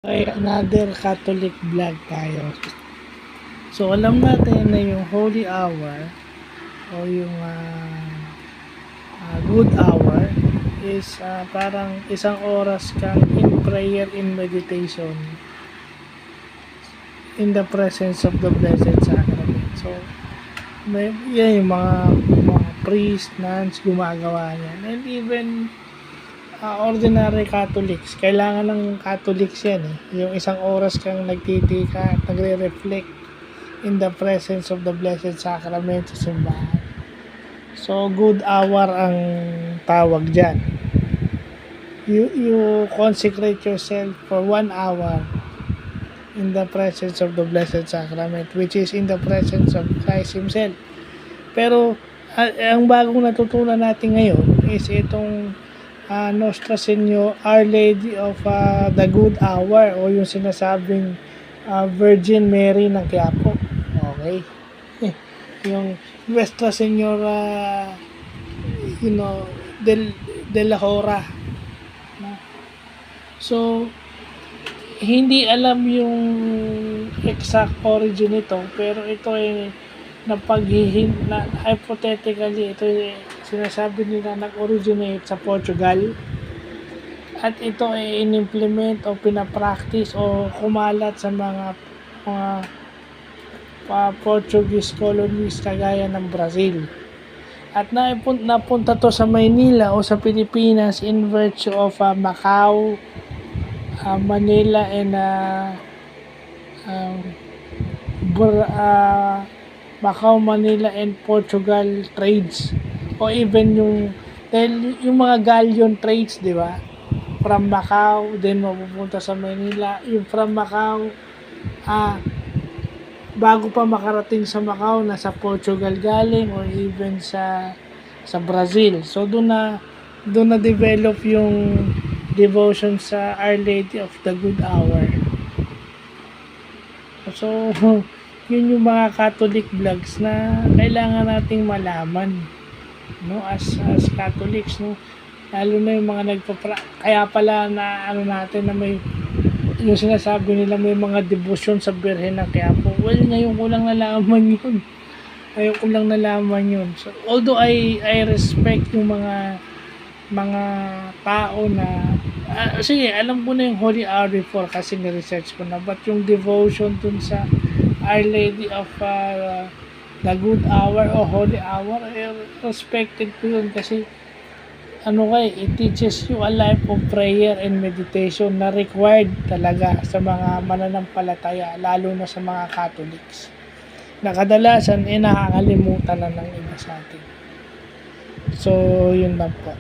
Ay, another Catholic vlog tayo. So, alam natin na yung Holy Hour o yung Good Hour is parang isang oras kang in prayer and meditation in the presence of the Blessed Sacrament. So, yan yung mga priest, nuns, gumagawa yan. And even ordinary Catholics, kailangan ng Catholics yan yung isang oras kang nagtitika at nagre-reflect in the presence of the Blessed Sacrament sa simbahan. So, good hour ang tawag dyan. You consecrate yourself for 1 hour in the presence of the Blessed Sacrament, which is in the presence of Christ Himself. Pero, ang bagong natutunan natin ngayon is itong Nostra Senora, Our Lady of the Good Hour, o yung sinasabing Virgin Mary ng Quiapo. Okay? Yung Nuestra Senora, de la Hora. So, hindi alam yung exact origin nito, pero ito ay hypothetically, ito ay sinasabi nila nag-originate sa Portugal, at ito ay in-implement o pinapractice o kumalat sa mga Portuguese colonies kagaya ng Brazil, at napunta to sa Maynila o sa Pilipinas in virtue of Macau, Manila, and Macau, Manila, and Portugal trades, o even yung mga galleon trades, di ba? From Macau, then mapupunta sa Manila. Yung from Macau, bago pa makarating sa Macau, nasa Portugal galing, or even sa Brazil. So doon na develop yung devotion sa Our Lady of the Good Hour. So yun yung mga Catholic vlogs na kailangan nating malaman, no, as Catholics, no, lalo na yung mga kaya pala na natin na may yung sinasabi nila may mga devotion sa Birhen ng Quiapo. Well, ngayon ko lang nalaman yun. So, although I respect yung mga tao na sige, alam ko na yung Holy Hour before kasi ni-research ko na, but yung devotion dun sa Our Lady of the Good Hour o Holy Hour, respected ko yun kasi it teaches you a life of prayer and meditation na required talaga sa mga mananampalataya, lalo na sa mga Catholics, na kadalasan nakakalimutan na ng iba sa atin. So, yun lang po.